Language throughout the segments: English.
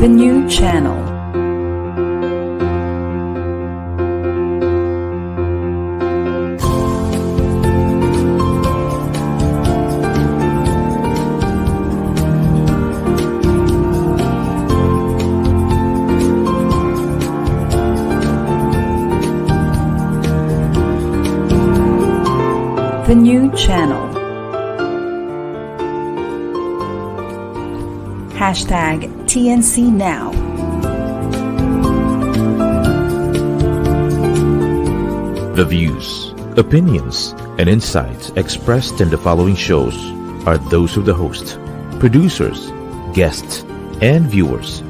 The new channel. The new channel. Hashtag TNC Now. The views, opinions, and insights expressed in the following shows are those of the host, producers, guests, and viewers.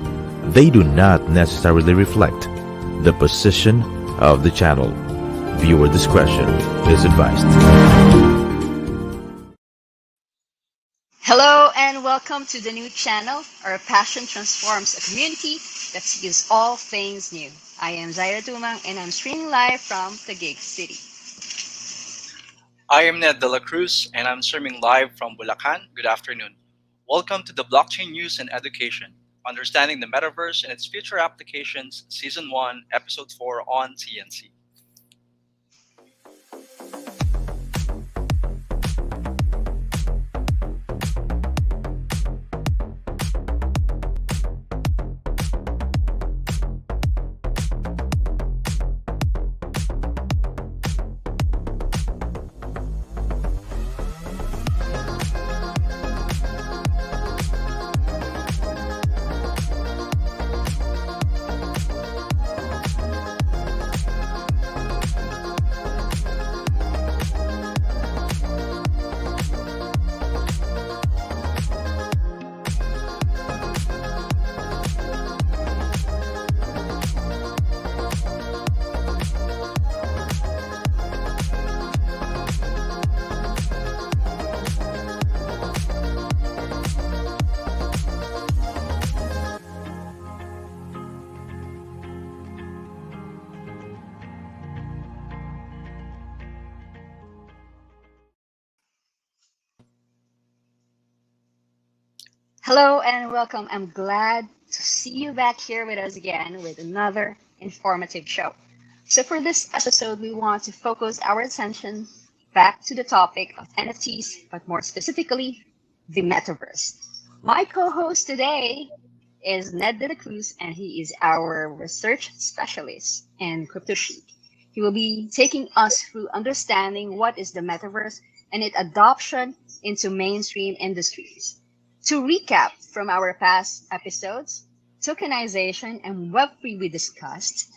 They do not necessarily reflect the position of the channel. Viewer discretion is advised. Hello and welcome to the new channel. Our passion transforms a community that sees all things new. I am Zaira Tumang and I'm streaming live from Taguig City. I am Ned Della Croce and I'm streaming live from Bulacan. Good afternoon. Welcome to the Blockchain News and Education, Understanding the Metaverse and its Future Applications, Season 1, Episode 4 on TNC. Hello and welcome. I'm glad to see you back here with us again with another informative show. So for this episode, we want to focus our attention back to the topic of NFTs, but more specifically, the metaverse. My co-host today is Ned Della Croce, and he is our research specialist in Crypto Chic. He will be taking us through understanding what is the metaverse and its adoption into mainstream industries. To recap from our past episodes, tokenization and Web3 we discussed,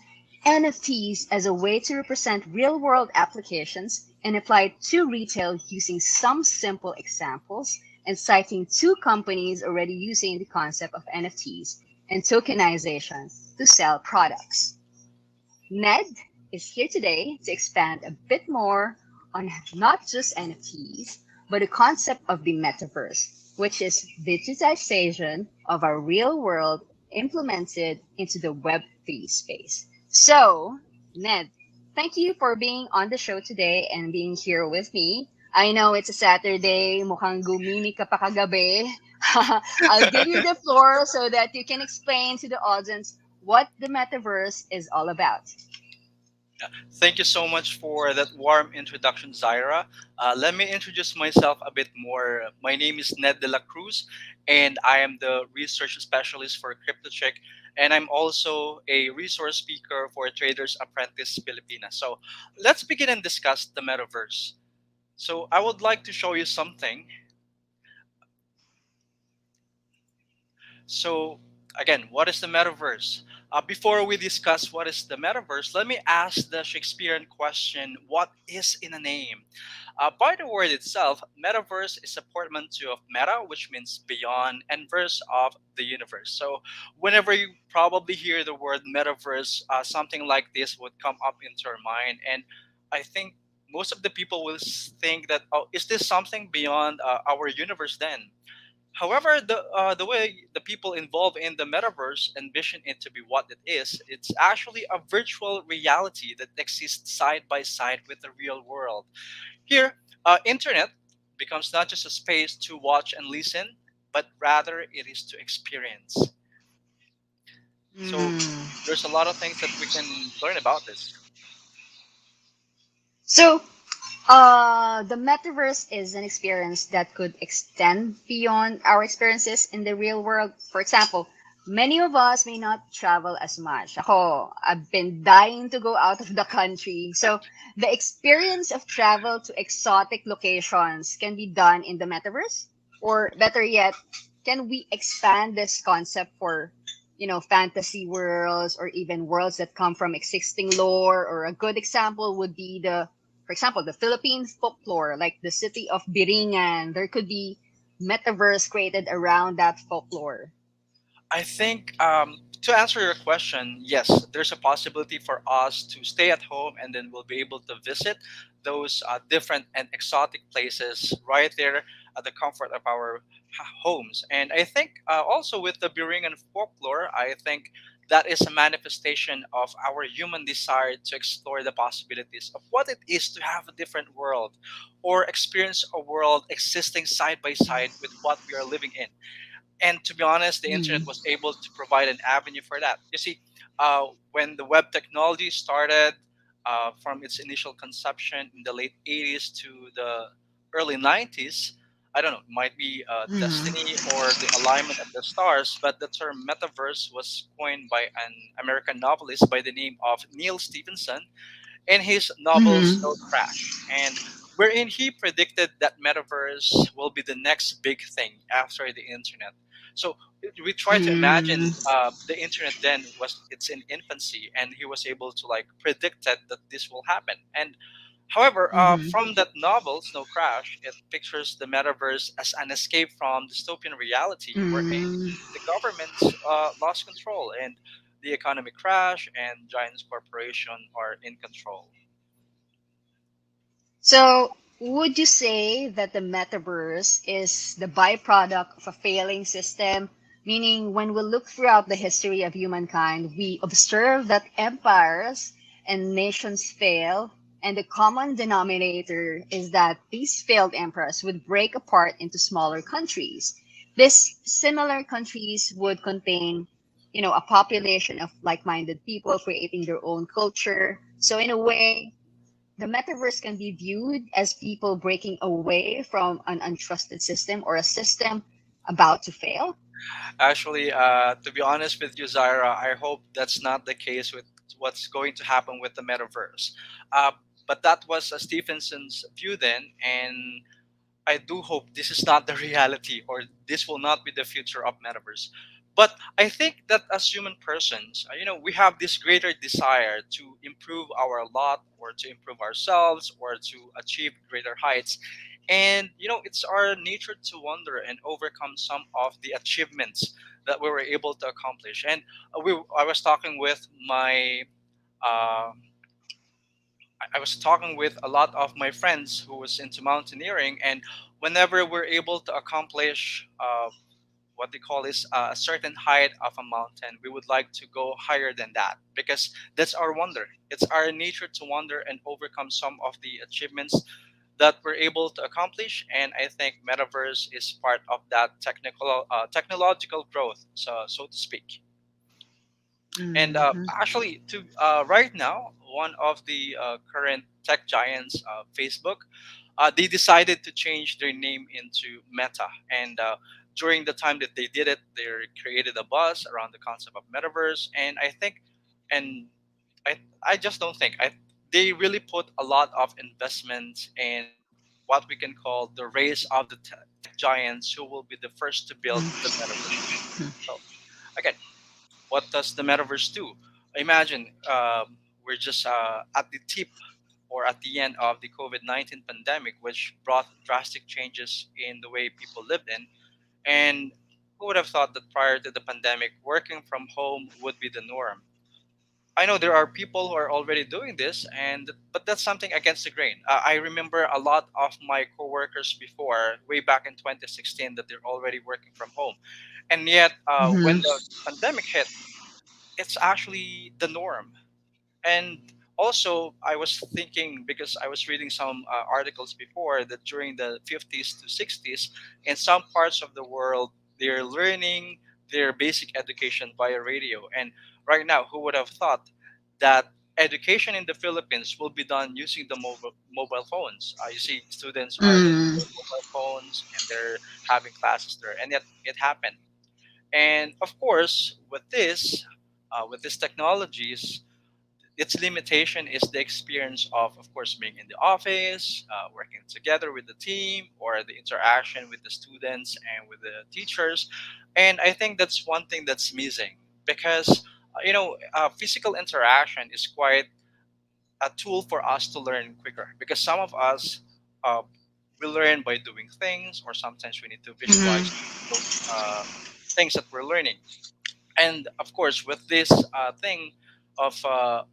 NFTs as a way to represent real-world applications and applied to retail using some simple examples and citing two companies already using the concept of NFTs and tokenization to sell products. Ned is here today to expand a bit more on not just NFTs, but the concept of the metaverse, which is digitization of our real world implemented into the Web3 space. So, Ned, thank you for being on the show today and being here with me. I know it's a Saturday, mukhang gumini ka pa kagabi. I'll give you the floor so that you can explain to the audience what the metaverse is all about. Thank you so much for that warm introduction, Zaira. Let me introduce myself a bit more. My name is Ned Della Croce, and I am the research specialist for CryptoCheck, and I'm also a resource speaker for Traders Apprentice Pilipinas. So let's begin and discuss the metaverse. So I would like to show you something. So again, what is the metaverse? Before we discuss what is the metaverse, let me ask the Shakespearean question, what is in a name? By the word itself, metaverse is a portmanteau of meta, which means beyond, and verse of the universe. So whenever you probably hear the word metaverse, something like this would come up into your mind. And I think most of the people will think that, oh, is this something beyond our universe then? However, the way the people involved in the metaverse envision it to be what it is, it's actually a virtual reality that exists side by side with the real world. Here, internet becomes not just a space to watch and listen, but rather it is to experience. So Mm. there's a lot of things that we can learn about this. So, the metaverse is an experience that could extend beyond our experiences in the real world. For example, many of us may not travel as much. Ako, I've been dying to go out of the country. So, the experience of travel to exotic locations can be done in the metaverse? Or better yet, can we expand this concept for fantasy worlds or even worlds that come from existing lore? Or a good example would be for example, the Philippine folklore, like the city of Biringan. There could be metaverse created around that folklore. I think to answer your question, yes, there's a possibility for us to stay at home and then we'll be able to visit those different and exotic places right there at the comfort of our homes. And I think also with the Biringan folklore, I think that is a manifestation of our human desire to explore the possibilities of what it is to have a different world or experience a world existing side by side with what we are living in. And to be honest, the internet Mm. was able to provide an avenue for that. You see, when the web technology started, from its initial conception in the late 80s to the early 90s, I don't know, it might be destiny Mm. or the alignment of the stars, but the term metaverse was coined by an American novelist by the name of Neil Stephenson in his novel Mm. Snow Crash, and wherein he predicted that metaverse will be the next big thing after the internet. So we try to imagine Mm. the internet then was it's in infancy, and he was able to like predict that this will happen. And however, Mm. from that novel, Snow Crash, it pictures the metaverse as an escape from dystopian reality, wherein Mm. the government lost control and the economy crash and giant corporation are in control. So, would you say that the metaverse is the byproduct of a failing system? Meaning, when we look throughout the history of humankind, we observe that empires and nations fail, and the common denominator is that these failed empires would break apart into smaller countries. These similar countries would contain, a population of like-minded people creating their own culture. So, in a way, the metaverse can be viewed as people breaking away from an untrusted system or a system about to fail. Actually, to be honest with you, Zaira, I hope that's not the case with what's going to happen with the metaverse. Uh, but that was Stephenson's view then, and I do hope this is not the reality or this will not be the future of metaverse. But I think that as human persons, we have this greater desire to improve our lot or to improve ourselves or to achieve greater heights. And it's our nature to wonder and overcome some of the achievements that we were able to accomplish. And I was talking with my uh, I was talking with a lot of my friends who was into mountaineering, and whenever we're able to accomplish what they call is a certain height of a mountain, we would like to go higher than that because that's our wonder. It's our nature to wonder and overcome some of the achievements that we're able to accomplish, and I think metaverse is part of that technological growth, so to speak. And Mm-hmm. actually, to right now, one of the current tech giants, Facebook, they decided to change their name into Meta. And during the time that they did it, they created a buzz around the concept of metaverse. And I think, and I just don't think they really put a lot of investment in what we can call the race of the tech giants who will be the first to build the metaverse. So again, what does the metaverse do? Imagine we're just at the tip or at the end of the COVID 19 pandemic, which brought drastic changes in the way people lived in. And who would have thought that prior to the pandemic, working from home would be the norm? I know there are people who are already doing this, and but that's something against the grain. I remember a lot of my coworkers before, way back in 2016, that they're already working from home, and yet when the Mm-hmm. pandemic hit, it's actually the norm. And also, I was thinking because I was reading some articles before that during the 50s to 60s, in some parts of the world, they're learning their basic education via radio. And right now, who would have thought that education in the Philippines will be done using the mobile phones? You see, students are with Mm. their mobile phones and they're having classes there, and yet it happened. And of course, with these technologies, its limitation is the experience of course, being in the office, working together with the team, or the interaction with the students and with the teachers. And I think that's one thing that's missing because physical interaction is quite a tool for us to learn quicker, because some of us uh, we learn by doing things, or sometimes we need to Mhm. visualize those things that we're learning. And of course, with this thing of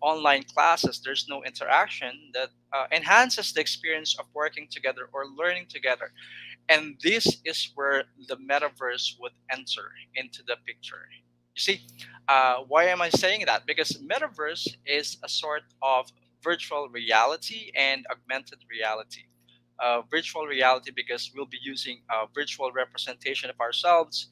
online classes, there's no interaction that enhances the experience of working together or learning together. And this is where the metaverse would enter into the picture. You see, why am I saying that? Because metaverse is a sort of virtual reality and augmented reality. Virtual reality, because we'll be using a virtual representation of ourselves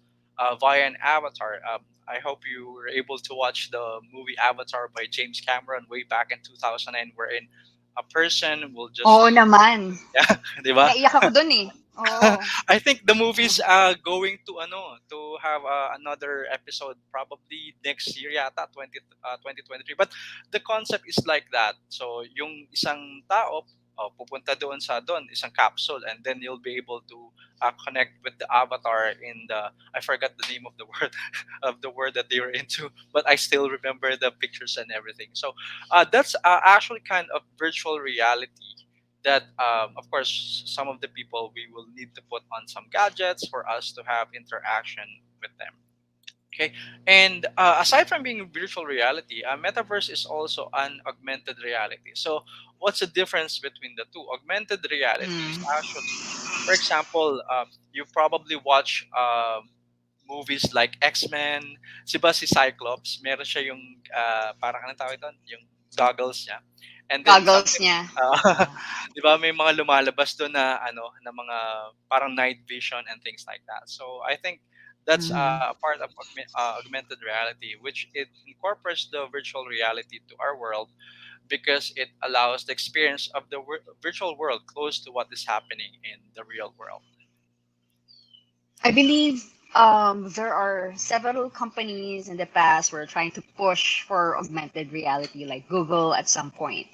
via an avatar. I hope you were able to watch the movie Avatar by James Cameron way back in 2009, wherein a person will just Oo naman. yeah, di ba? Naiyak ako dun eh. Oo. I think the movie's going to have another episode probably next year yata 2023, but the concept is like that. So yung isang tao pupunta doon isang capsule, and then you'll be able to connect with the avatar in the, I forgot the name of the word of the word that they were into, but I still remember the pictures and everything. So that's actually kind of virtual reality that of course some of the people, we will need to put on some gadgets for us to have interaction with them. Okay. And aside from being virtual reality, metaverse is also an augmented reality. So what's the difference between the two? Augmented reality is Mm. actually, for example, you probably watch movies like X-Men. Si Cyclops, meron siya yung parang anong tawag ito, yung goggles niya. And then Goggles something, niya. uh, Yeah. 'di ba, may mga lumalabas doon na na mga parang night vision and things like that. So I think that's Mhm. a part of augmented reality, which it incorporates the virtual reality to our world, because it allows the experience of the virtual world close to what is happening in the real world. I believe there are several companies in the past who are trying to push for augmented reality, like Google at some point.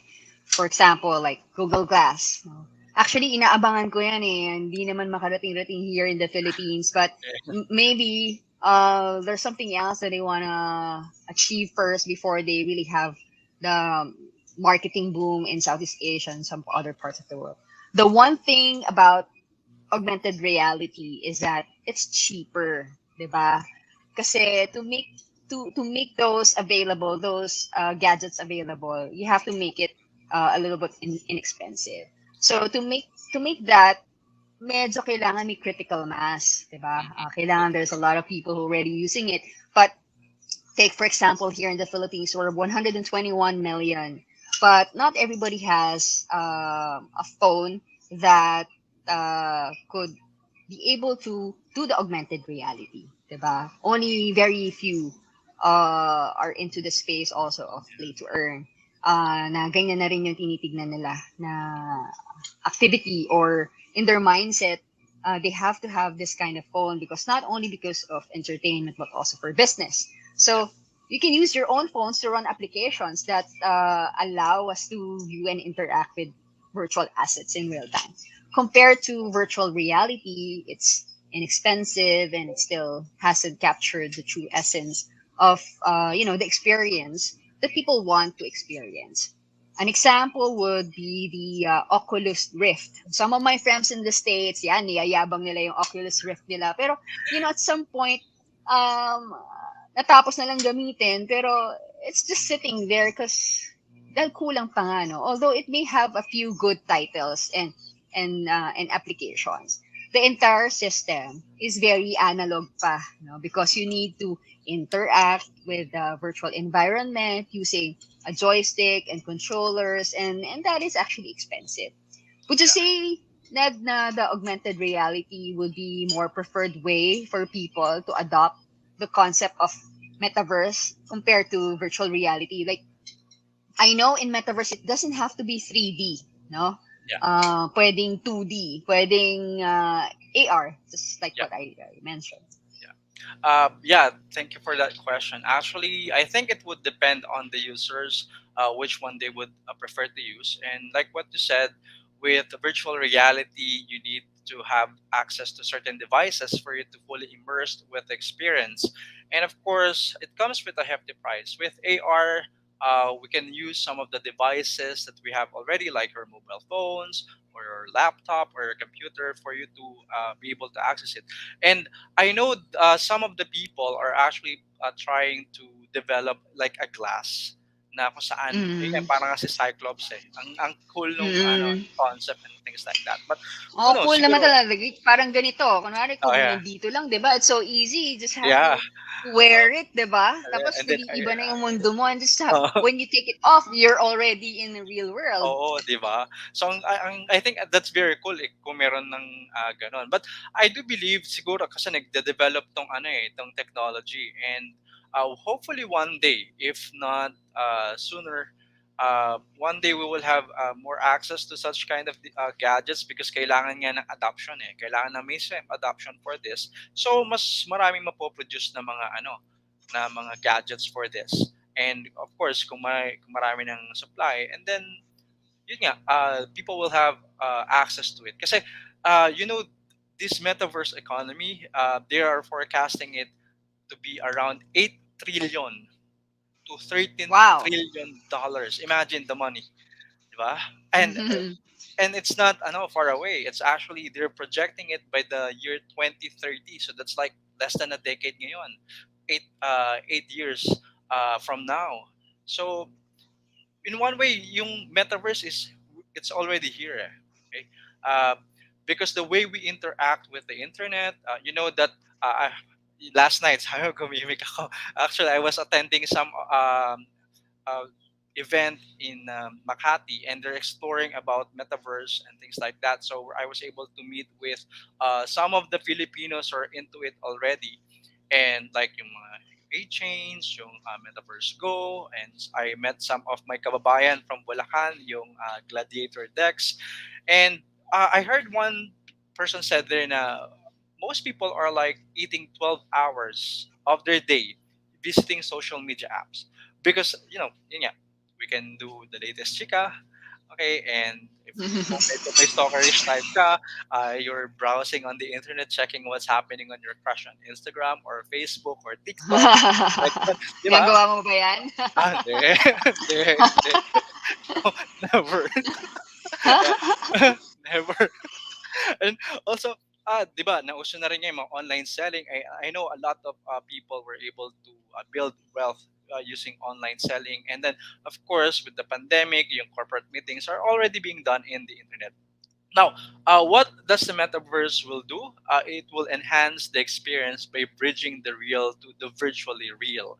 For example, like Google Glass. No? Actually, inaabangan ko yan eh. Hindi naman makarating-rating here in the Philippines. But maybe there's something else that they want to achieve first before they really have the marketing boom in Southeast Asia and some other parts of the world. The one thing about augmented reality is that it's cheaper, 'di ba? Kasi to make those available, those gadgets available, you have to make it a little bit inexpensive. So to make that, medyo kailangan may critical mass, 'di ba? Mhm. Kailangan there's a lot of people who are already using it. But take for example here in the Philippines, we're 121 million, but not everybody has a phone that could be able to do the augmented reality, diba? Only very few are into the space also of play to earn. Na ganyan na rin yung tinitignan nila na activity, or in their mindset, they have to have this kind of phone because not only because of entertainment but also for business. Yep. So you can use your own phones to run applications that allow us to view and interact with virtual assets in real time. Compared to virtual reality, it's inexpensive and it still hasn't captured the true essence of the experience that people want to experience. An example would be the Oculus Rift. Some of my friends in the States, yan, niyayabang nila yung Oculus Rift nila. Pero, at some point, um, natapos na lang gamitin, pero it's just sitting there because dahil kulang pa nga, no? Although it may have a few good titles and applications, the entire system is very analog pa, no? Because you need to interact with the virtual environment using a joystick and controllers, and that is actually expensive. Would you Yeah. say, Ned, na the augmented reality would be more preferred way for people to adopt the concept of metaverse compared to virtual reality. Like, I know in metaverse it doesn't have to be 3D, no? Yeah. Pwedeng 2D, pwedeng AR, just like Yeah. what I mentioned. Yeah. Yeah, thank you for that question. Actually, I think it would depend on the users, which one they would prefer to use. And like what you said, with virtual reality, you need to have access to certain devices for you to fully immerse with the experience. And of course, it comes with a hefty price. With AR, we can use some of the devices that we have already, like your mobile phones or your laptop or your computer, for you to be able to access it. And I know some of the people are actually trying to develop like a glass na kung saan yun nga, Mm. parang nga si Cyclops eh. Ang cool nung Mm. concept and things like that. But who Oh, knows, cool naman siguro, talaga. Parang ganito. Kunwari, oh kung yeah, nandito lang, di ba? It's so easy. You just have yeah. to wear Uh, it, di ba? Tapos, and then, nag-iiba na yung mundo mo. And just uh, when you take it off, you're already in the real world. oo, di ba? So, I think that's very cool eh, kung meron ng ganon. But I do believe siguro kasi nagde-develop tong tong technology, and hopefully one day, if not sooner, one day we will have more access to such kind of gadgets, because kailangan nga ng adoption eh. Kailangan na mainstream adoption for this. So mas maraming mapoproduce na mga na mga gadgets for this. And of course, kung marami ng supply, and then yun nga, people will have access to it. Kasi, you know, this metaverse economy, they are forecasting it to be around 8 trillion to 13 Wow. trillion dollars. Imagine the money, di ba? And it's not far away. It's actually, they're projecting it by the year 2030. So that's like less than a decade ngayon. 8 years from now. So in one way, yung metaverse is, it's already here. Okay, uh, because the way we interact with the internet, you know that last night, sabi ko, gumimik ako. Actually, I was attending some uh, event in Makati, and they're exploring about metaverse and things like that. So I was able to meet with some of the Filipinos who are into it already, and like yung mga A-Chains, yung Metaverse Go, and I met some of my kababayan from Bulacan, yung Gladiator Dex, and I heard one person said there na most people are like eating 12 hours of their day visiting social media apps, because yun nga, we can do the latest chika, okay, and if kung medyo may stalkerish type ka, you're browsing on the internet, checking what's happening on your crush on Instagram or Facebook or TikTok, like that, di ba? Ginagawa mo ba yan? Hindi, hindi, hindi. No, never. Yeah, never. And also, di ba, nauso na rin yung mga online selling. I know a lot of people were able to build wealth using online selling. And then, of course, with the pandemic, yung corporate meetings are already being done in the internet. Now, what does the metaverse will do? It will enhance the experience by bridging the real to the virtually real.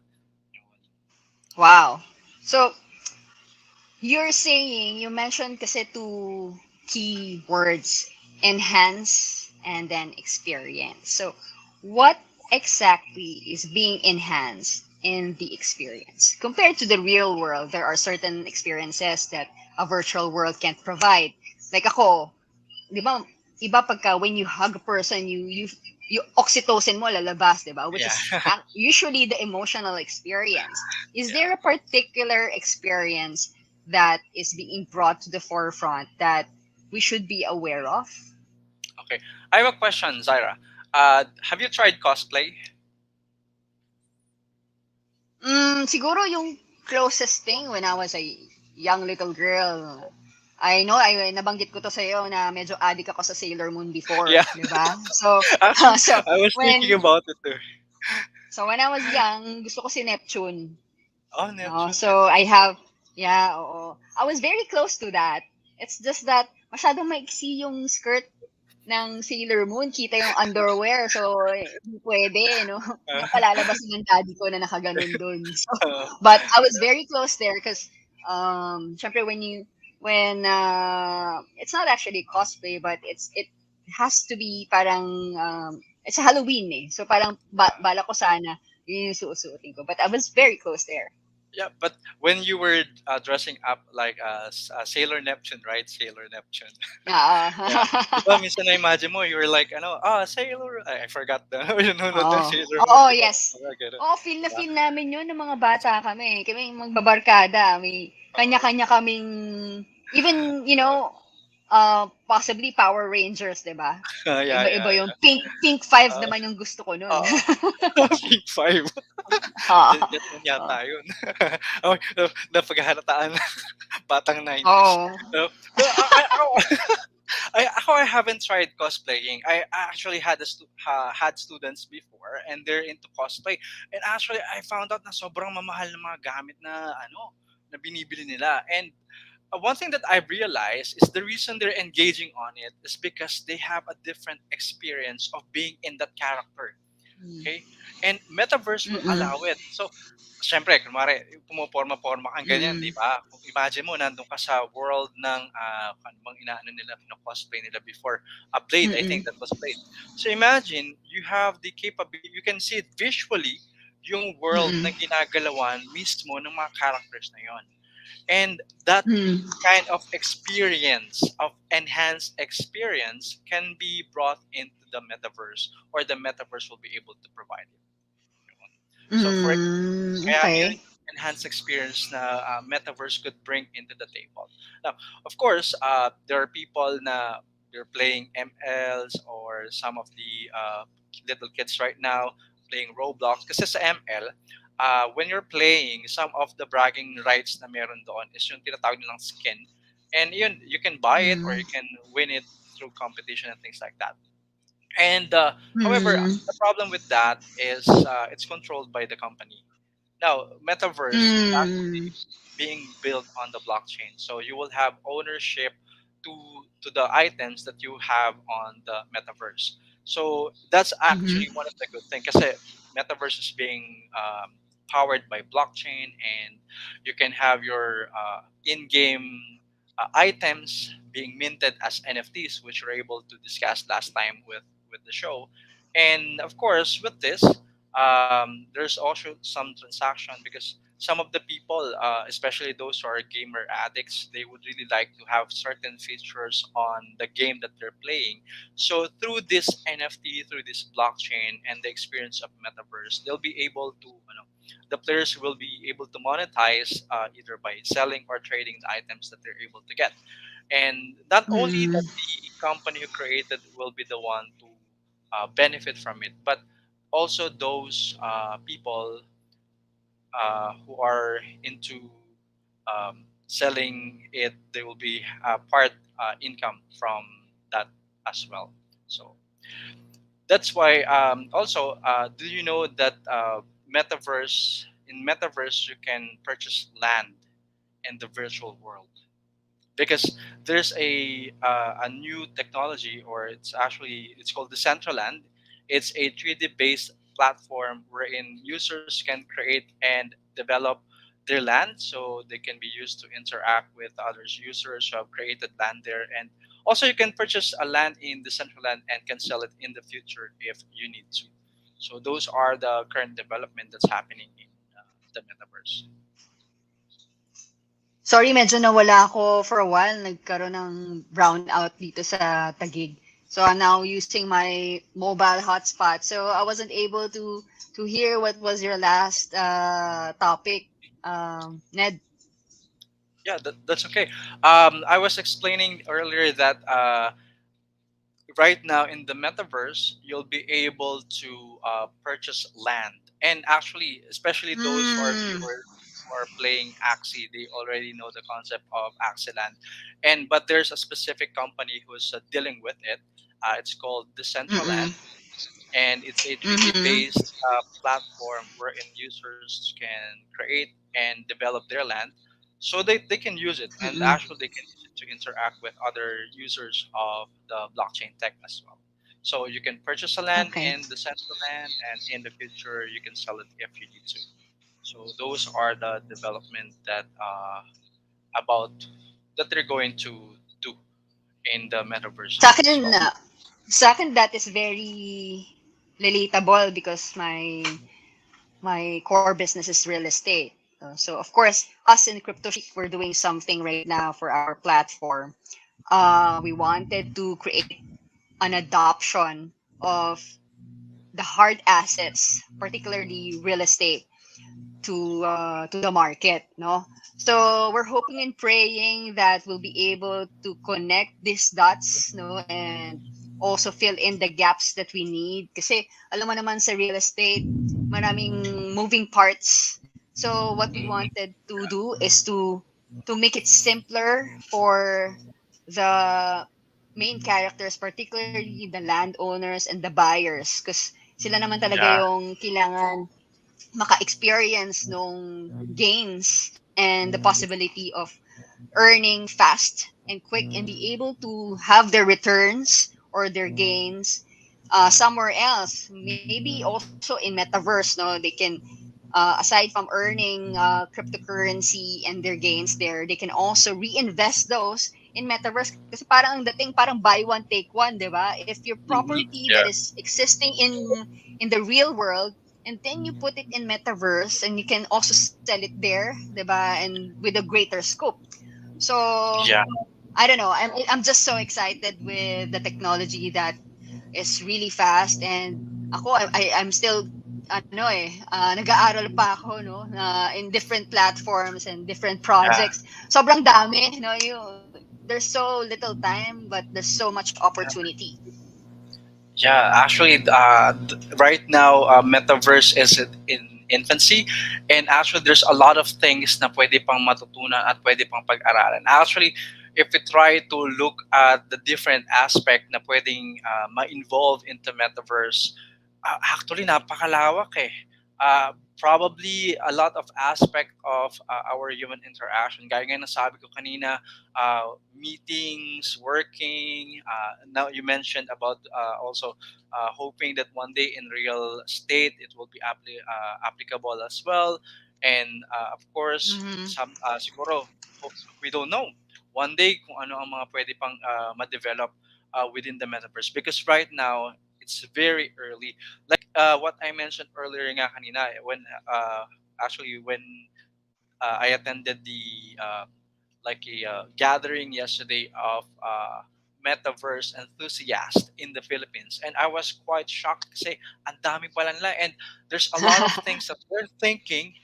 Wow. So, you're saying, you mentioned kasi two key words, enhance and then experience. So, what exactly is being enhanced in the experience? Compared to the real world, there are certain experiences that a virtual world can't provide. Like ako, di ba, iba pagka when you hug a person, you oxytocin mo lalabas, di ba? Which Yeah. is usually the emotional experience. Is Yeah. there a particular experience that is being brought to the forefront that we should be aware of? Okay. I have a question, Zaira. Have you tried cosplay? Siguro yung closest thing when I was a young little girl. I know, nabanggit ko to sa'yo na medyo addict ako sa Sailor Moon before, Yeah. di ba? So, Actually, so I was thinking when about it too. when I was young, gusto ko si Neptune. Oh, No, Neptune. so I have, yeah, oo. I was very close to that. It's just that masyadong maiksi yung skirt ng Sailor Moon, kita yung underwear, so hindi pwede, no? Uh, Napalalabas ng daddy ko na nakaganon dun. So, uh, but I was very close there because, syempre it's not actually cosplay, but it has to be parang It's Halloween eh. So parang Yeah. bala ko sana yun yung susuotin ko. But I was very close there. Yeah, but when you were dressing up like Sailor Neptune, right? Sailor Neptune. Yeah. Di ba, Ah. minsan na-imagine mo, you were like, Sailor, I forgot the, you know, the Oo. Sailor Moon, Oo, di ba? yes. Mga ganun. Oo, feel na Yeah. feel namin yun ng mga bata kami. Kami yung magbabarkada. May Oo. kanya-kanya kaming, even, possibly Power Rangers, di ba? Yeah, Iba-iba yeah, yung yeah. pink five Uh, naman yung gusto ko nun. Oo. Pink Five. Jet lang Oo. yata yun. Oh, napaghahataan batang 90s. Oo. Pero I haven't tried cosplaying. I actually had students before and they're into cosplay. And actually I found out na sobrang mamahal ng mga gamit na binibili nila. And one thing that I've realized is the reason they're engaging on it is because they have a different experience of being in that character. Mm. Okay? And Metaverse will Mm-mm. allow it. So, syempre, kunwari, pumoporma-porma kang ganyan, di Mm-mm. ba? Kung imagine mo, nandun ka sa world ng, ano bang inaano nila, cosplay nila before. Blade, I think Mm-mm. that was Blade. So, imagine, you have the capability, you can see it visually, yung world na Mm-mm. ginagalawan mismo ng mga characters na yon. And that Mm. kind of experience, of enhanced experience, can be brought into the metaverse, or the metaverse will be able to provide it. So for Mm. kaya yun Okay. yung enhanced experience na metaverse could bring into the table. Now, of course, there are people na they're playing MLs, or some of the little kids right now playing Roblox. Kasi sa ML, when you're playing, some of the bragging rights na meron doon is yung tinatawag nilang skin. And yun, you can buy it or Mm. you can win it through competition and things like that. And however, Mm. the problem with that is it's controlled by the company. Now, Metaverse is Mm. actually being built on the blockchain, so you will have ownership to the items that you have on the Metaverse. So that's actually Mhm. one of the good things, because Metaverse is being powered by blockchain, and you can have your in-game items being minted as NFTs, which we're able to discuss last time with the show. And of course, with this, there's also some transaction, because some of the people, especially those who are gamer addicts, they would really like to have certain features on the game that they're playing. So through this NFT, through this blockchain, and the experience of metaverse, they'll be able to, the players will be able to monetize either by selling or trading the items that they're able to get. And not only Mm. that the company who created will be the one to benefit from it, but also those people who are into selling it, they will be part income from that as well. So that's why also, do you know that metaverse in metaverse you can purchase land in the virtual world, because there's a new technology, or it's called Decentraland. It's a 3D based platform wherein users can create and develop their land, so they can be used to interact with others users who have created land there. And also you can purchase a land in Decentraland and can sell it in the future if you need to. So those are the current development that's happening in the metaverse. Sorry, medyo nawala ako for a while. Nagkaroon ng brownout dito sa Taguig. So I'm now using my mobile hotspot. So I wasn't able to hear what was your last topic, Ned. Yeah, that's okay. I was explaining earlier that right now in the metaverse, you'll be able to purchase land. And actually, especially those who are Mm. viewers who are playing Axie, they already know the concept of Axie land. And but there's a specific company who's dealing with it. It's called Decentraland, Mm-mm. and it's a 3D Mm-hmm. based platform wherein users can create and develop their land, so they can use it, and Mm-mm. actually they can use it to interact with other users of the blockchain tech as well. So you can purchase a land Okay. in the central land, and in the future you can sell it if you need to. So those are the development that about that they're going to do in the metaverse Sa as akin, well. sa akin that is very relatable because my core business is real estate. So of course, us in Crypto Chic, we're doing something right now for our platform. We wanted to create an adoption of the hard assets, particularly real estate, to the market, no? So we're hoping and praying that we'll be able to connect these dots, no, and also fill in the gaps that we need. Kasi alam mo naman sa real estate, maraming moving parts. So what we wanted to do is to make it simpler for the main characters, particularly the landowners and the buyers, because sila naman talaga Yeah. yung kailangan maka-experience nung gains and the possibility of earning fast and quick and be able to have their returns or their gains somewhere else. Maybe also in metaverse, no, they can aside from earning cryptocurrency and their gains there, they can also reinvest those in metaverse. Kasi parang ang dating parang buy one take one, 'di ba? If your property that Yeah. is existing in the real world, and then you put it in metaverse and you can also sell it there, 'di ba? And with a greater scope. So Yeah. I don't know. I'm just so excited with the technology that is really fast, and I'm still nag-aaral pa ako, no, in different platforms and different Yeah. projects. Sobrang dami, there's so little time but there's so much opportunity. Yeah, actually, right now, metaverse is in infancy, and actually, there's a lot of things na pwede pang matutunan at pwede pang pag-aralan. Actually, if we try to look at the different aspect na pwedeng ma-involve into metaverse, actually, napakalawak eh. Probably a lot of aspect of our human interaction. Gaya nga nasabi ko kanina, meetings, working. Now you mentioned about also hoping that one day in real estate it will be applicable as well. And of course, Mm-hmm. siguro we don't know one day kung ano ang mga pwede pang ma-develop within the metaverse, because right now it's very early. Like what I mentioned earlier nga kanina, when actually when I attended the like a gathering yesterday of metaverse enthusiasts in the Philippines, and I was quite shocked kasi ang dami pala nila, and there's a lot of things that they're thinking,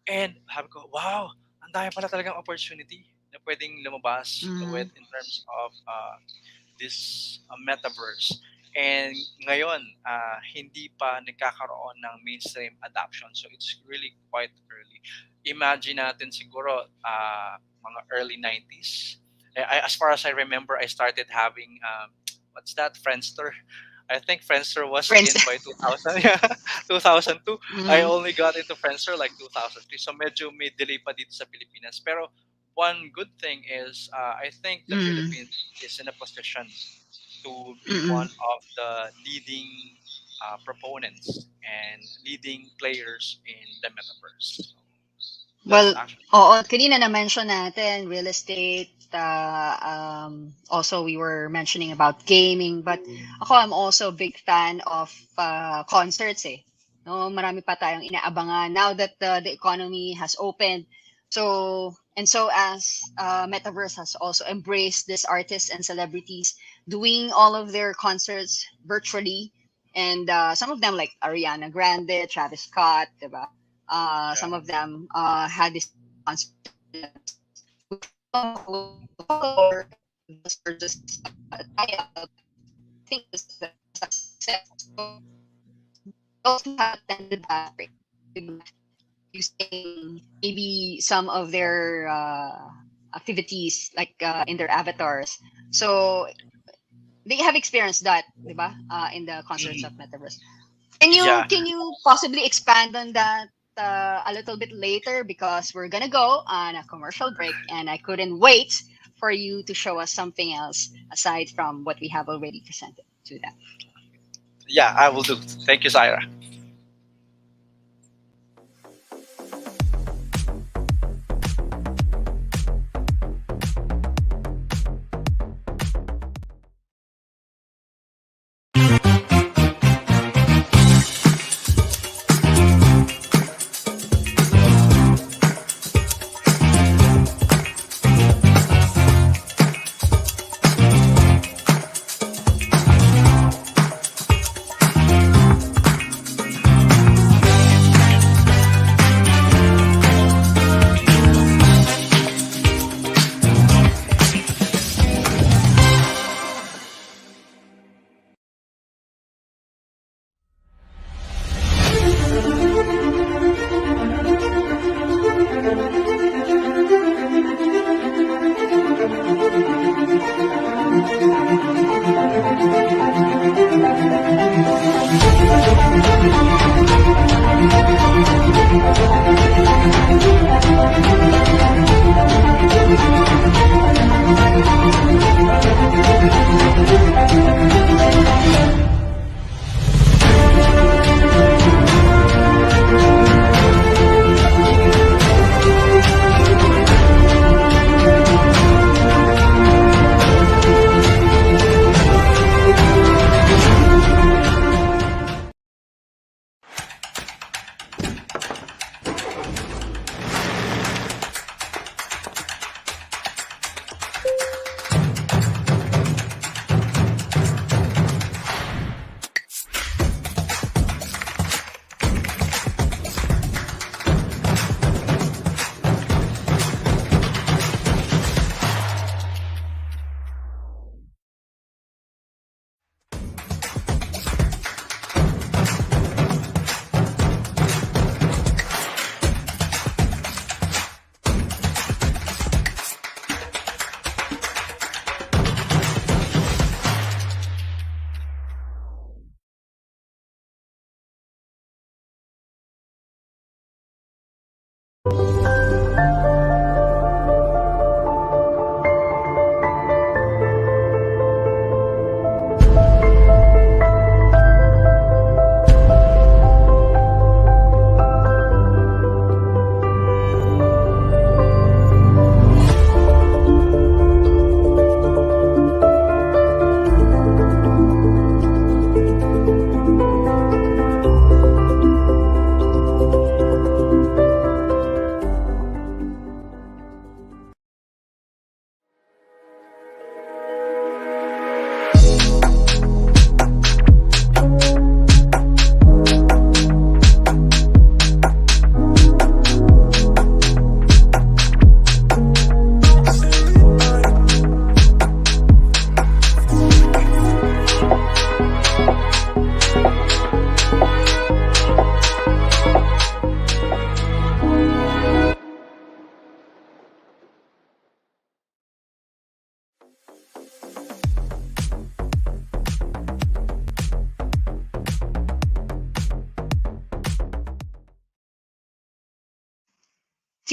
and sabi ko, wow, ang dami pala talagang opportunity na pwedeng lumabas Mm-hmm. with in terms of this metaverse. And ngayon, hindi pa nagkakaroon ng mainstream adoption. So it's really quite early. Imagine natin siguro mga early 90s. As far as I remember, I started having, what's that, Friendster? I think Friendster was Friends. in by 2000, yeah, 2002. I Mm-hmm. only got into Friendster like 2003. So medyo may delay pa dito sa Pilipinas. Pero one good thing is I think the Mm-hmm. Philippines is in a position to be Mm-hmm. one of the leading proponents and leading players in the metaverse. So that's Well, actually oo, kanina na-mention natin real estate, also we were mentioning about gaming, but ako I'm also a big fan of concerts eh. No, marami pa tayong inaabangan now that the economy has opened. So and so as Metaverse has also embraced these artists and celebrities doing all of their concerts virtually, and some of them like Ariana Grande, Travis Scott, diba? yeah, Some of them had this concert or those were just I think it was a success. So those who have attended that using maybe some of their activities like in their avatars. So they have experienced that, diba? In the concerts of mhm, Metaverse. Can you yeah. can you possibly expand on that a little bit later, because we're gonna go on a commercial break and I couldn't wait for you to show us something else aside from what we have already presented to them. Yeah, I will do. Thank you, Zaira.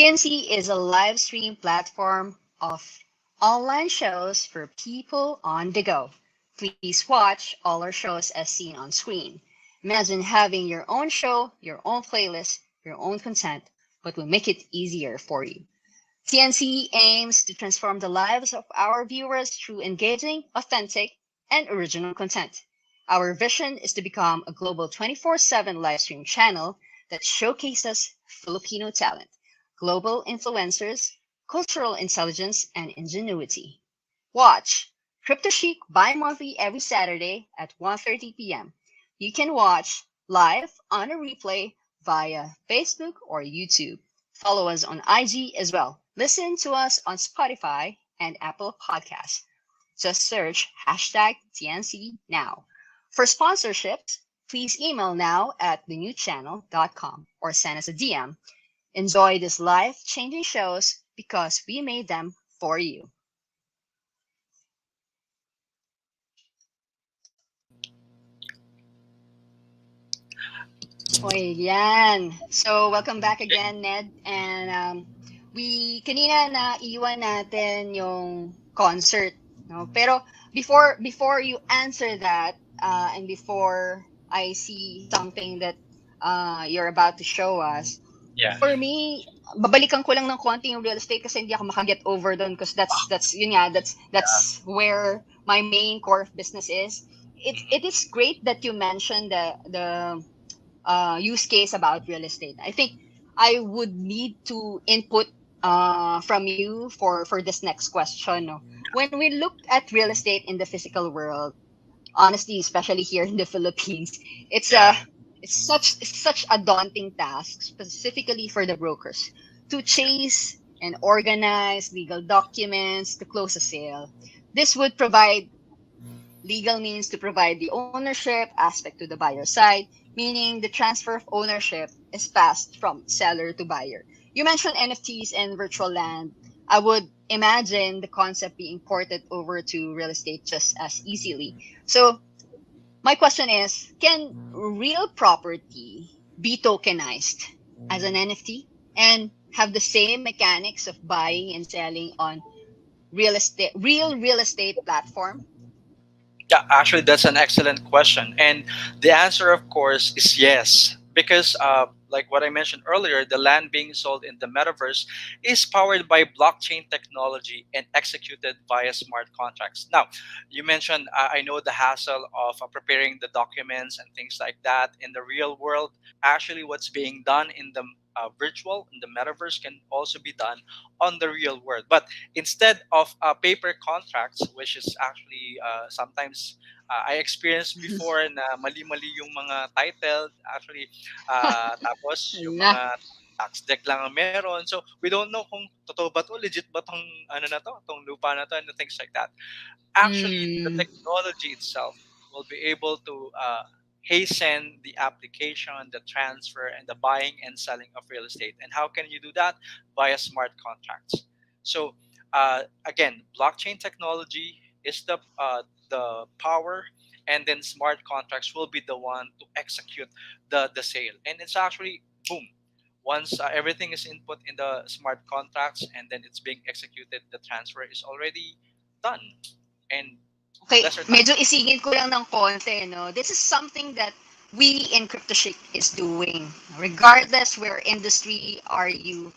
TNC is a live stream platform of online shows for people on the go. Please watch all our shows as seen on screen. Imagine having your own show, your own playlist, your own content, but we make it easier for you. TNC aims to transform the lives of our viewers through engaging, authentic, and original content. Our vision is to become a global 24/7 live stream channel that showcases Filipino talent, global influencers, cultural intelligence, and ingenuity. Watch Crypto Chic bi-monthly every Saturday at 1:30 p.m. You can watch live on a replay via Facebook or YouTube. Follow us on IG as well. Listen to us on Spotify and Apple Podcasts. Just search hashtag TNC now. For sponsorships, please email now at thenewchannel.com or send us a DM. Enjoy these life changing shows because we made them for you. Oy, yan. So, welcome back again, Ned. And kanina na iwan natin yung concert. No? Pero before you answer that, and before I see something that you're about to show us, Yeah. for me, babalikan ko lang ng konti yung real estate kasi hindi ako makaget over doon because that's yun nga, that's where my main core of business is. It is great that you mentioned the use case about real estate. I think I would need to input from you for this next question. No? When we look at real estate in the physical world, honestly, especially here in the Philippines, it's Yeah. a it's such a daunting task, specifically for the brokers, to chase and organize legal documents to close a sale. This would provide legal means to provide the ownership aspect to the buyer side, meaning the transfer of ownership is passed from seller to buyer. You mentioned NFTs and virtual land. I would imagine the concept being ported over to real estate just as easily. So, my question is, can real property be tokenized as an NFT and have the same mechanics of buying and selling on real estate platform? Yeah, actually, that's an excellent question. And the answer, of course, is yes. Because, like what I mentioned earlier, the land being sold in the metaverse is powered by blockchain technology and executed via smart contracts. Now, you mentioned, I know the hassle of preparing the documents and things like that in the real world. Actually, what's being done in the virtual, in the metaverse, can also be done on the real world. But instead of paper contracts, which is actually sometimes I experienced before na mali-mali yung mga title, actually, tapos yung Hala. mga tax deck lang ang meron. So, we don't know kung totoo ba to, legit ba tong ano na to, tong lupa na to, and things like that. Actually, the Mm. technology itself will be able to hasten the application, the transfer, and the buying and selling of real estate. And how can you do that? Via smart contracts. So, again, blockchain technology is the power, and then smart contracts will be the one to execute the sale. And it's actually boom. Once everything is input in the smart contracts and then it's being executed, the transfer is already done and Okay, lesser time. medyo isingit ko lang ng konti, no? This is something that we in CryptoShic is doing. Regardless where industry are you,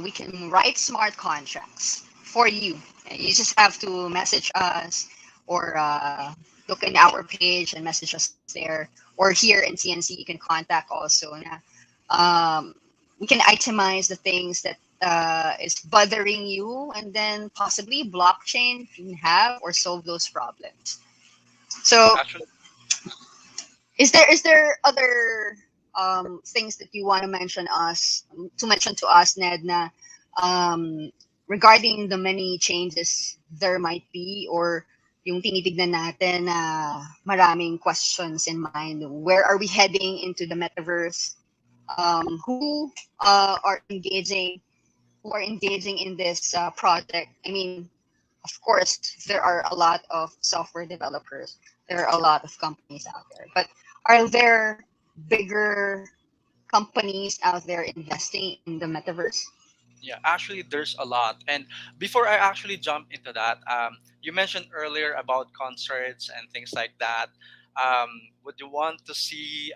we can write smart contracts for you. You just have to message us or look in our page and message us there. Or here in TNC, you can contact also. Na, we can itemize the things that is bothering you, and then possibly blockchain can have or solve those problems. So, Actually, is there other things that you want to mention to us, Ned, na um, regarding the many changes there might be, or yung tinitignan natin na maraming questions in mind. Where are we heading into the metaverse? Who are engaging in this project? I mean, of course, there are a lot of software developers. There are a lot of companies out there. But are there bigger companies out there investing in the metaverse? yeah, actually, there's a lot. And before I actually jump into that, you mentioned earlier about concerts and things like that. Um, would you want to see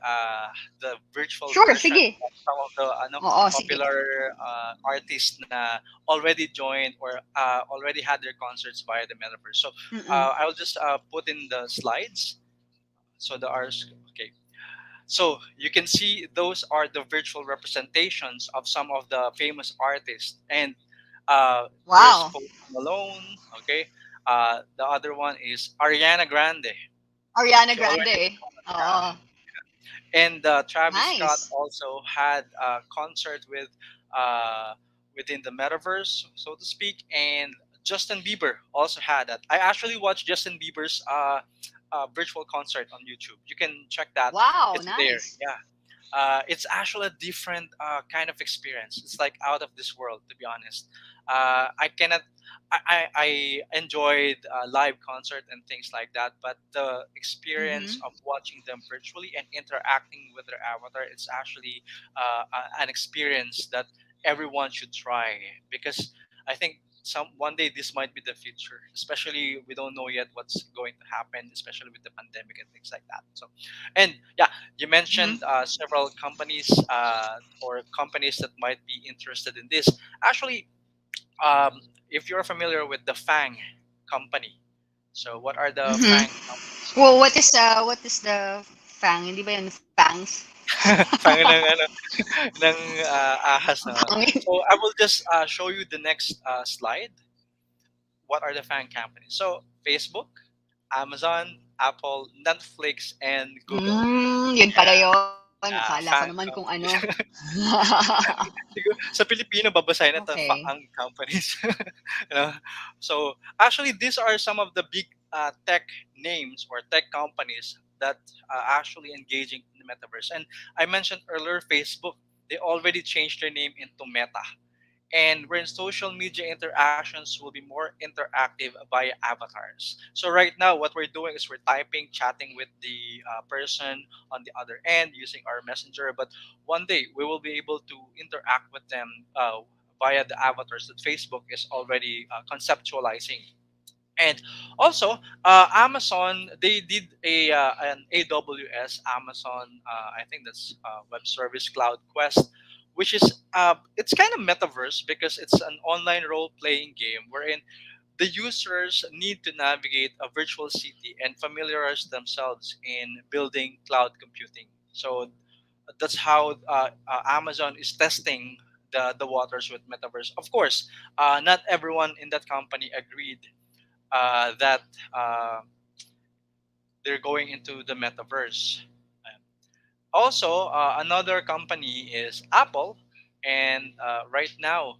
the virtual Sure, version sige. of some of the Oo, sige. popular artists na already joined or already had their concerts via the metaverse? So Mm-mm. I'll just put in the slides. So the ours, okay. So you can see those are the virtual representations of some of the famous artists, and there's Wow. Post Malone. Okay, the other one is Ariana Grande. Ariana She already, Grande. yeah, Oo. and Travis Scott Nice. also had a concert with uh, within the metaverse, so to speak, and Justin Bieber also had that. I actually watched Justin Bieber's virtual concert on YouTube. You can check that; Wow, it's there. nice. Yeah, it's actually a different kind of experience. It's like out of this world, to be honest. I cannot. I enjoyed live concert and things like that, but the experience Mm-hmm. of watching them virtually and interacting with their avatar, it's actually an experience that everyone should try because I think one day this might be the future. Especially we don't know yet what's going to happen, especially with the pandemic and things like that. So, and yeah, you mentioned Mm-hmm. several companies or companies that might be interested in this. Actually, if you're familiar with the Fang company, so what are the Fang companies? Mm-hmm. Well, what is the fang? Hindi ba yun fangs? Fang ng ano ng ahas na. Pangit. So I will just show you the next slide. What are the Fang companies? So Facebook, Amazon, Apple, Netflix, and Google. Yun pala Yeah, yun. Akala ko naman Fang kung ano. companies. Siguro sa Pilipino babasahin ito Okay. ang companies. you know? So actually these are some of the big tech names or tech companies that are actually engaging in the metaverse. And I mentioned earlier Facebook, they already changed their name into Meta. And wherein social media interactions will be more interactive via avatars. So right now, what we're doing is we're typing, chatting with the person on the other end using our messenger. But one day, we will be able to interact with them via the avatars that Facebook is already conceptualizing. And also, Amazon they did an AWS Amazon I think that's Web Service Cloud Quest, which is it's kind of metaverse because it's an online role playing game wherein the users need to navigate a virtual city and familiarize themselves in building cloud computing. So that's how Amazon is testing the waters with metaverse. Of course, not everyone in that company agreed that they're going into the metaverse. Also, another company is Apple, and right now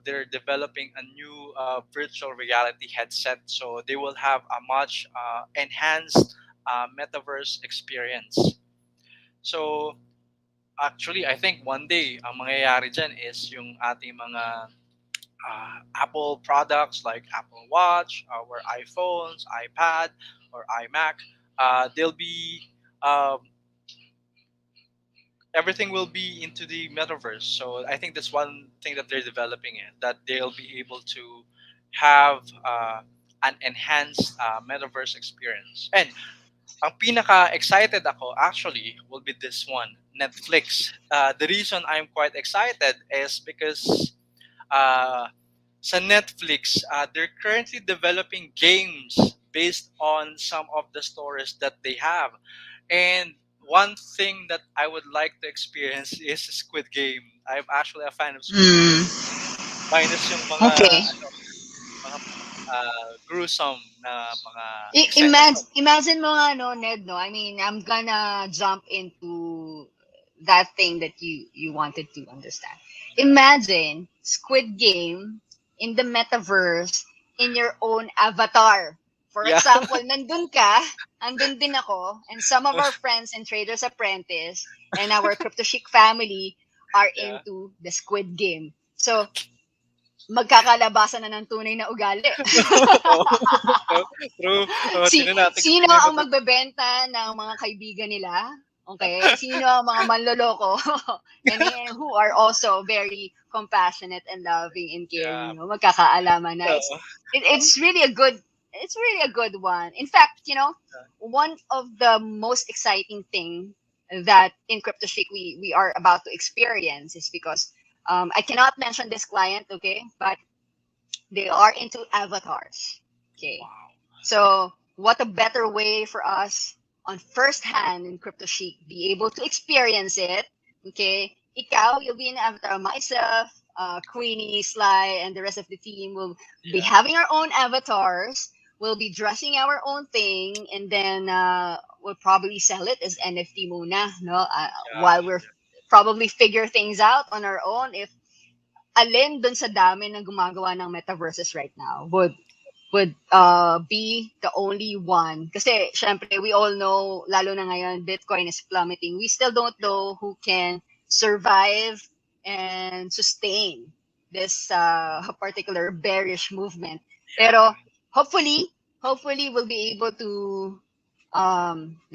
they're developing a new virtual reality headset, so they will have a much enhanced metaverse experience. So, actually, I think one day ang mangyayari dyan is yung ating mga Apple products like Apple Watch, or iPhones, iPad, or iMac, they'll be um, everything will be into the metaverse. So I think that's one thing that they're developing it, that they'll be able to have an enhanced metaverse experience. And ang pinaka-excited ako actually will be this one, Netflix. The reason I'm quite excited is because uh, sa Netflix, they're currently developing games based on some of the stories that they have. And one thing that I would like to experience is Squid Game. I'm actually a fan of Squid Game. Mm, Minus yung mga okay. ano, mga gruesome na mga eksena Imagine, doon. imagine mo nga, no, Ned, no? I mean, I'm gonna jump into that thing that you wanted to understand. Imagine Squid Game in the metaverse in your own avatar. For Yeah. example, nandun ka, andun din ako, and some of our friends in Traders Apprentice and our Crypto Chic family are Yeah. into the Squid Game. So, magkakalabasan na ng tunay na ugali. Oo. True. Tingnan natin kung Sino sino yung ang magbebenta ng mga kaibigan nila? Okay? Sino ang mga manloloko? And who are also very compassionate and loving and Yeah. caring. No? Magkakaalaman na. Oo. It's really a good one. In fact, one of the most exciting thing that in Crypto Chic we are about to experience is because I cannot mention this client, okay, but they are into avatars. Okay. So what a better way for us on first hand in Crypto Chic be able to experience it. Okay. Ikaw, you'll be an avatar. Myself, Queenie, Sly, and the rest of the team will be Yeah. having our own avatars. We'll be dressing our own thing, and then we'll probably sell it as NFT muna, no? Yeah. While we're probably figure things out on our own if alin dun sa dami ng gumagawa ng metaverses right now would be the only one. Kasi, syempre, we all know, lalo na ngayon, Bitcoin is plummeting. We still don't know who can survive and sustain this particular bearish movement. Pero, hopefully, we'll be able to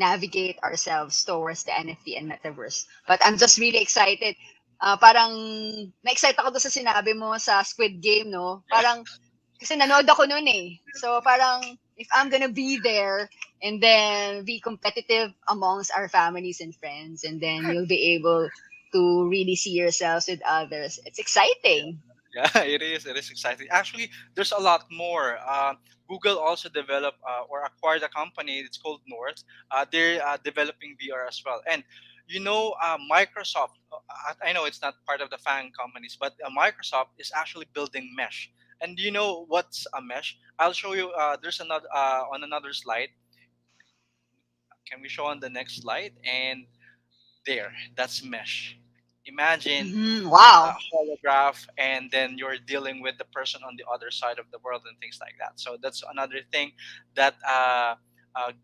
navigate ourselves towards the NFT and metaverse. But I'm just really excited. Parang, na-excite ako doon sa sinabi mo sa Squid Game, no? Yeah. Parang, kasi nanood ako noon eh. So parang if I'm gonna be there and then be competitive amongst our families and friends and then you'll be able to really see yourselves with others. It's exciting. Yeah, it is. It is exciting. Actually, there's a lot more. Google also developed or acquired a company. It's called North. They're developing VR as well. And Microsoft. I know it's not part of the FANG companies, but Microsoft is actually building mesh. And do you know what's a mesh? I'll show you. There's another on another slide. Can we show on the next slide? And there, that's mesh. Imagine a Wow. holograph and then you're dealing with the person on the other side of the world and things like that. So that's another thing that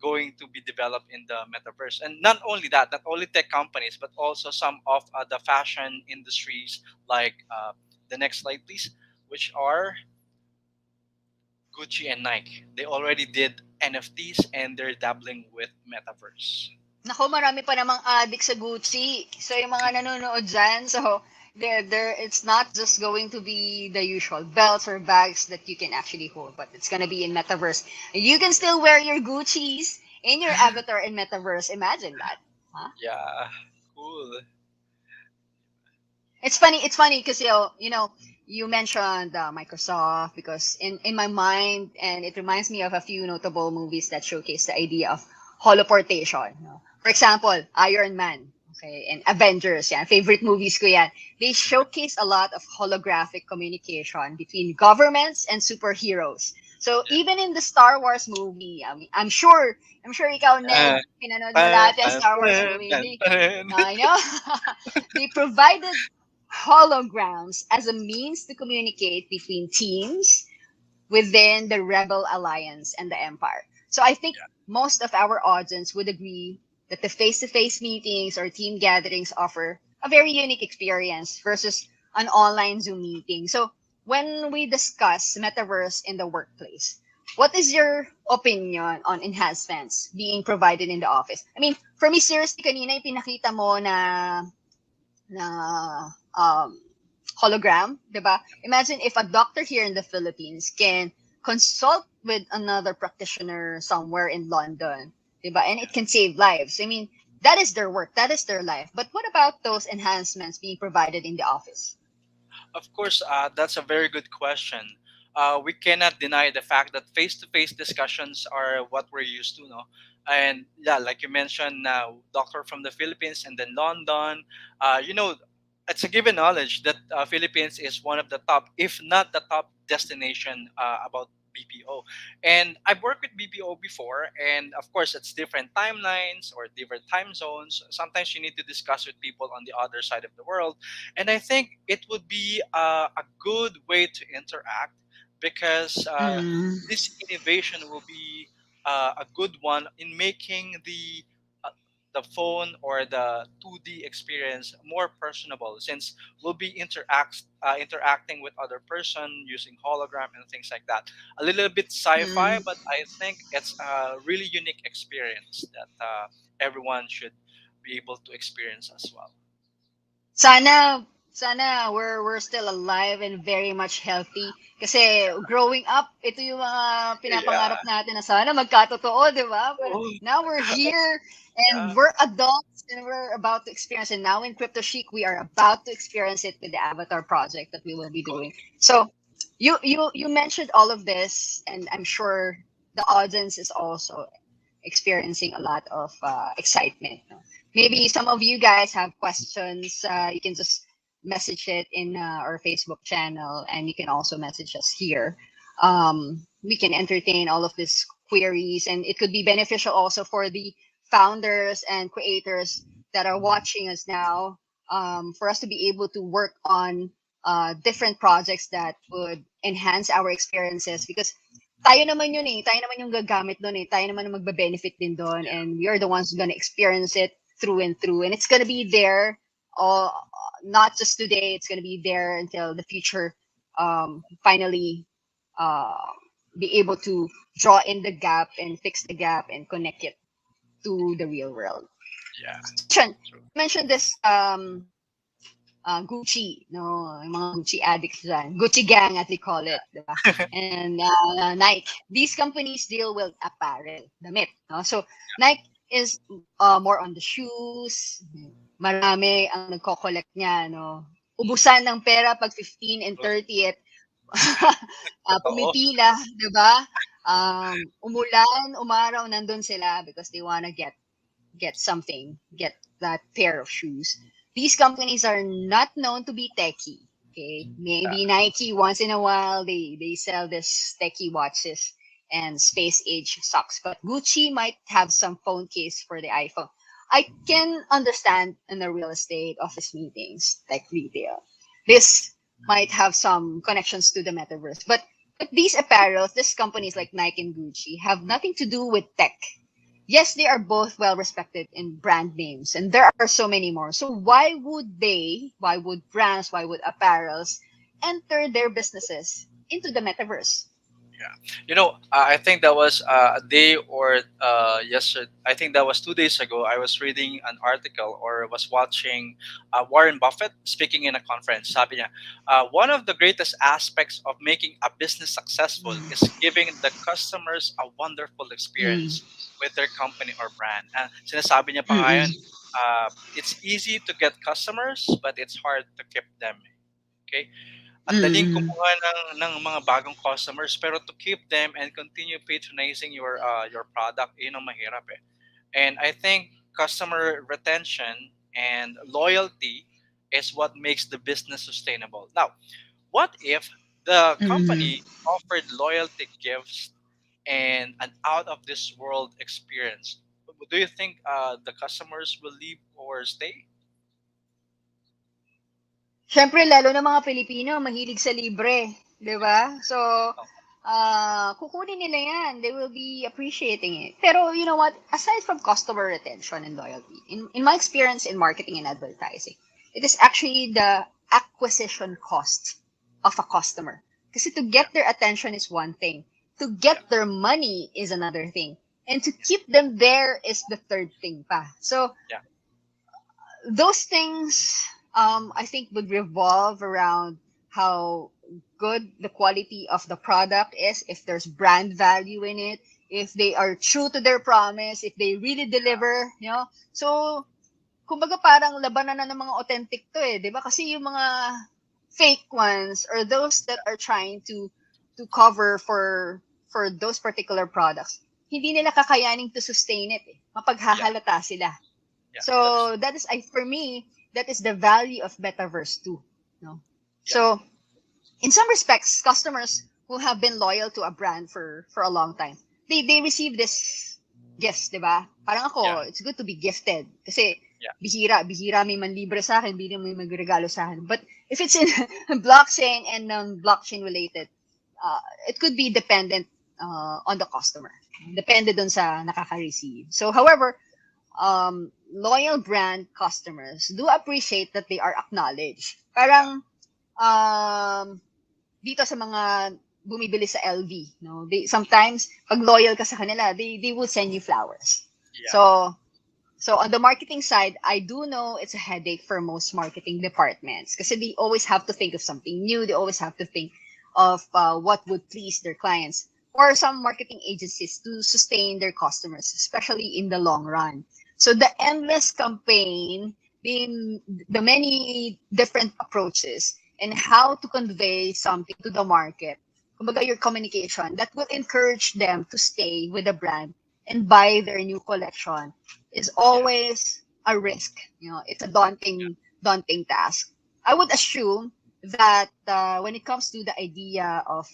going to be developed in the metaverse. And not only that, not only tech companies but also some of the fashion industries, like the next slide please, which are Gucci and Nike. They already did NFTs and they're dabbling with metaverse. Nako, marami pa namang addict sa Gucci. So yung mga nanonood dyan, so it's not just going to be the usual belts or bags that you can actually hold, but it's gonna be in metaverse. You can still wear your Gucci's in your avatar in metaverse. Imagine that. Huh? Yeah, cool. It's funny because you mentioned Microsoft because in my mind, and it reminds me of a few notable movies that showcase the idea of holoportation. No? For example, Iron Man, okay, and Avengers, yeah, favorite movies ko yan. They showcase a lot of holographic communication between governments and superheroes. So even in the Star Wars movie, I mean, I'm sure ikaw, Ned, Uh, pinanood mo lahat yung Star Wars Dun, movie. dun, dun. I know. They provided holograms as a means to communicate between teams within the Rebel Alliance and the Empire. So I think most of our audience would agree that the face-to-face meetings or team gatherings offer a very unique experience versus an online Zoom meeting. So when we discuss metaverse in the workplace, what is your opinion on enhancements being provided in the office? I mean, for me, seriously, kanina yung pinakita mo na na hologram, 'di ba? Imagine if a doctor here in the Philippines can consult with another practitioner somewhere in London, 'di ba? And it can save lives. I mean, that is their work, that is their life. But what about those enhancements being provided in the office? Of course, that's a very good question. We cannot deny the fact that face-to-face discussions are what we're used to, no? And yeah, like you mentioned, now doctor from the Philippines and then London. You know, it's a given knowledge that Philippines is one of the top, if not the top destination about BPO. And I've worked with BPO before, and of course, it's different timelines or different time zones. Sometimes you need to discuss with people on the other side of the world, and I think it would be a good way to interact because Mm. this innovation will be a good one in making uh, the phone or the 2D experience more personable, since we'll be interacting with other person using hologram and things like that. A little bit sci-fi, Mm. but I think it's a really unique experience that everyone should be able to experience as well. Sana we're still alive and very much healthy. Kasi growing up, ito yung mga Yeah. pinapangarap natin na sana magkatotoo, di ba? But Oh, now we're here and yeah. we're adults and we're about to experience it. Now in Crypto Chic, we are about to experience it with the Avatar project that we will be Oh, doing. So you mentioned all of this, and I'm sure the audience is also experiencing a lot of excitement. No? Maybe some of you guys have questions. You can just message it in our Facebook channel, and you can also message us here. We can entertain all of these queries, and it could be beneficial also for the founders and creators that are watching us now, for us to be able to work on different projects that would enhance our experiences, because tayo naman yun eh. Tayo naman yung gagamit doon eh. Tayo naman yung magbe-benefit din doon, yeah. and we are the ones who gonna experience it through and through. And it's gonna be there, uh, not just today. It's gonna be there until the future finally uh, be able to draw in the gap and fix the gap and connect it to the real world. Yeah. True. You mentioned this Gucci, no, yung mga Gucci addicts dyan. Gucci gang, as they call it, diba? And Nike. These companies deal with apparel, damit. No? So, Nike is more on the shoes. Marami ang nagko-collect niya, no? Ubusan ng pera pag 15 and 30th. Totoo. Pumipila, diba? Umulan, umaraw, nandun sila because they wanna get something, get that pair of shoes. These companies are not known to be techy. Okay, Yeah. maybe Nike once in a while they sell this techy watches and space age socks, but Gucci might have some phone case for the iPhone. I can understand in the real estate office meetings, like retail. This might have some connections to the metaverse, but these apparels, these companies like Nike and Gucci have nothing to do with tech. Yes, they are both well respected in brand names, and there are so many more. So why would brands, why would apparels enter their businesses into the metaverse? Yeah. I think that was a day or yesterday. I think that was 2 days ago. I was reading an article or was watching Warren Buffett speaking in a conference. Sabi niya, one of the greatest aspects of making a business successful is giving the customers a wonderful Mm, experience with their company or brand. Sinasabi niya pa ngayon, mm, it's easy to get customers, but it's hard to keep them. Okay? Ang daling mm, kumuha ng mga bagong customers, pero to keep them and continue patronizing your product, yun ang mahirap eh. And I think customer retention and loyalty is what makes the business sustainable. Now, what if the mm. company offered loyalty gifts and an out of this world experience? Do you think the customers will leave or stay? Siyempre, lalo na mga Pilipino, mahilig sa libre. Di ba? So, Oh, kukunin nila yan. They will be appreciating it. Pero, you know what? Aside from customer retention and loyalty, in my experience in marketing and advertising, it is actually the acquisition cost of a customer. Kasi to yeah, get their attention is one thing. To yeah, get their money is another thing. And to keep them there is the third thing pa. So, yeah, those things I think would revolve around how good the quality of the product is, if there's brand value in it, if they are true to their promise, if they really deliver, you know. So, kumbaga parang labanan na ng mga authentic to eh, 'di ba? Kasi yung mga fake ones or those that are trying to cover for those particular products, hindi nila kakayaning to sustain it eh. Yeah. Mapaghahalata sila. Yeah. That's So that is, for me, that is the value of Metaverse too. No? yeah. So in some respects, customers who have been loyal to a brand for a long time, they receive this gifts, di ba? Parang Yeah. ako, it's good to be gifted. Kasi Yeah. bihira may manlibre sa akin, bihira may magregalo sa akin. But if it's in blockchain and non-blockchain related, it could be dependent on the customer. Depende dun sa nakaka-receive. So, however, loyal brand customers do appreciate that they are acknowledged. Parang, dito sa mga bumibili sa LV, no? Sometimes, pag loyal ka sa kanila, they will send you flowers. Yeah. So on the marketing side, I do know it's a headache for most marketing departments because they always have to think of something new. They always have to think of what would please their clients, or some marketing agencies to sustain their customers, especially in the long run. So the endless campaign, the many different approaches, and how to convey something to the market, kumbaga your communication, that will encourage them to stay with the brand and buy their new collection is always a risk. You know, it's a daunting task. I would assume that when it comes to the idea of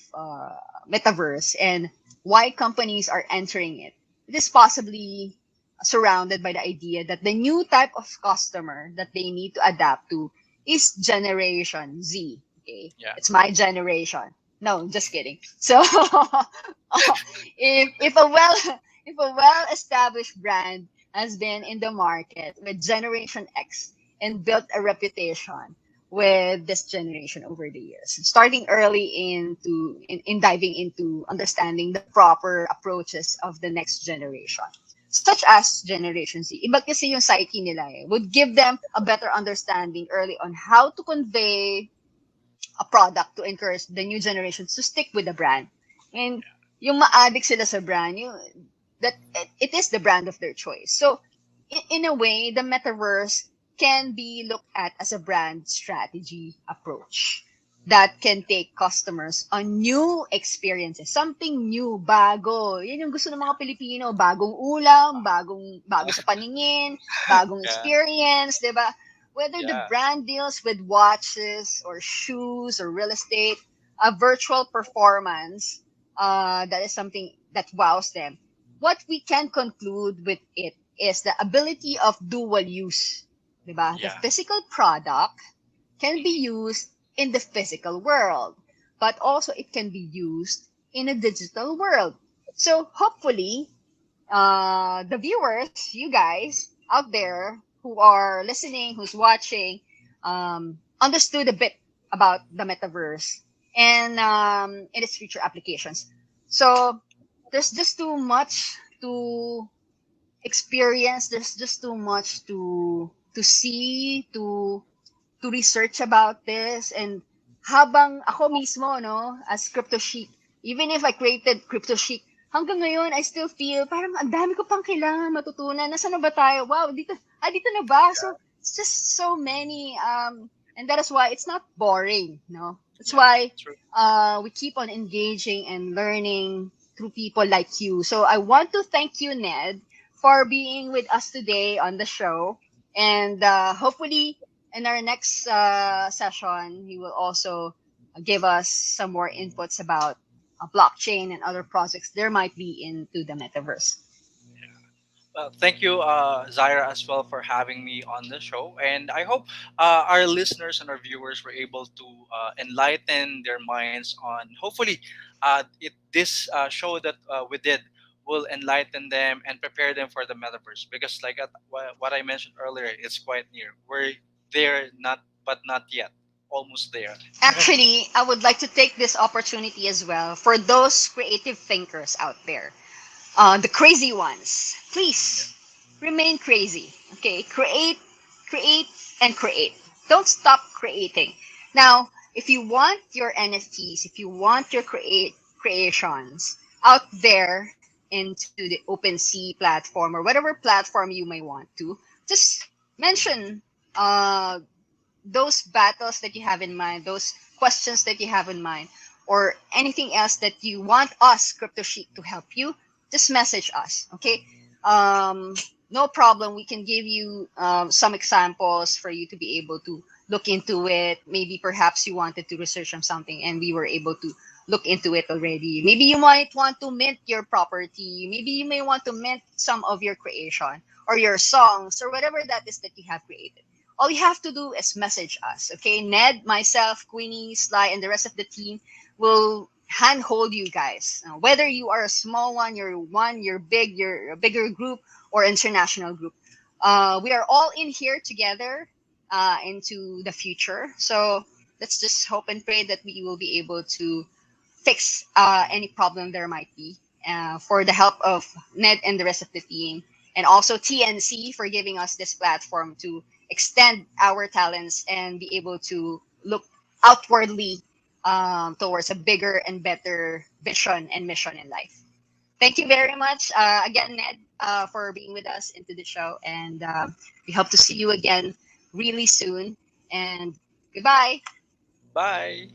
metaverse and why companies are entering it, it is possibly surrounded by the idea that the new type of customer that they need to adapt to is Generation Z. Okay, Yeah. it's my generation. No, just kidding. So, if a well-established brand has been in the market with Generation X and built a reputation with this generation over the years, starting early in diving into understanding the proper approaches of the next generation, such as Generation Z. Iba kasi yung psyche nila eh, would give them a better understanding early on how to convey a product to encourage the new generations to stick with the brand. And yung ma-addict sila sa brand, that it is the brand of their choice. So in a way, the metaverse can be looked at as a brand strategy approach that can take customers on new experiences, something new, bago. Yan yung gusto ng mga Pilipino, bagong ulam, bago sa paningin, bagong Yeah. experience, 'di ba? Whether the Yeah. brand deals with watches or shoes or real estate, a virtual performance, that is something that wows them. What we can conclude with it is the ability of dual use. Diba? The Yeah. physical product can be used in the physical world, but also it can be used in a digital world. So hopefully, the viewers, you guys out there who are listening, who's watching, understood a bit about the metaverse and its future applications. So there's just too much to experience. There's just too much to see, to research about this. And habang ako mismo, no, as Crypto Chic, even if I created Crypto Chic, hanggang ngayon, I still feel parang ang dami ko pang kailangan matutunan. Nasaan na ba tayo? Wow, dito na ba? So, it's just so many. And that is why it's not boring, no? That's why True. we keep on engaging and learning through people like you. So I want to thank you, Ned, for being with us today on the show. And hopefully in our next session, you will also give us some more inputs about blockchain and other projects there might be into the metaverse. Well, thank you, Zaira, as well for having me on the show. And I hope our listeners and our viewers were able to enlighten their minds on, hopefully, this show that we did will enlighten them and prepare them for the metaverse. Because, like what I mentioned earlier, it's quite near. We're there, but not yet. Almost there. Actually, I would like to take this opportunity as well for those creative thinkers out there. The crazy ones, please remain crazy. Okay, create, and create. Don't stop creating. Now, if you want your NFTs, if you want your creations out there into the OpenSea platform or whatever platform you may want to, just mention uh, those battles that you have in mind, those questions that you have in mind, or anything else that you want us, Crypto Chic, to help you, just message us, okay? No problem. We can give you some examples for you to be able to look into it. Maybe perhaps you wanted to research on something and we were able to look into it already. Maybe you might want to mint your property. Maybe you may want to mint some of your creation or your songs or whatever that is that you have created. All you have to do is message us, okay? Ned, myself, Queenie, Sly, and the rest of the team will handhold you guys. Whether you are a small one, you're big, you're a bigger group or international group. We are all in here together into the future. So let's just hope and pray that we will be able to fix any problem there might be for the help of Ned and the rest of the team. And also TNC for giving us this platform to extend our talents and be able to look outwardly towards a bigger and better vision and mission in life. Thank you very much again, Ned, for being with us into the show. And we hope to see you again really soon. And goodbye. Bye.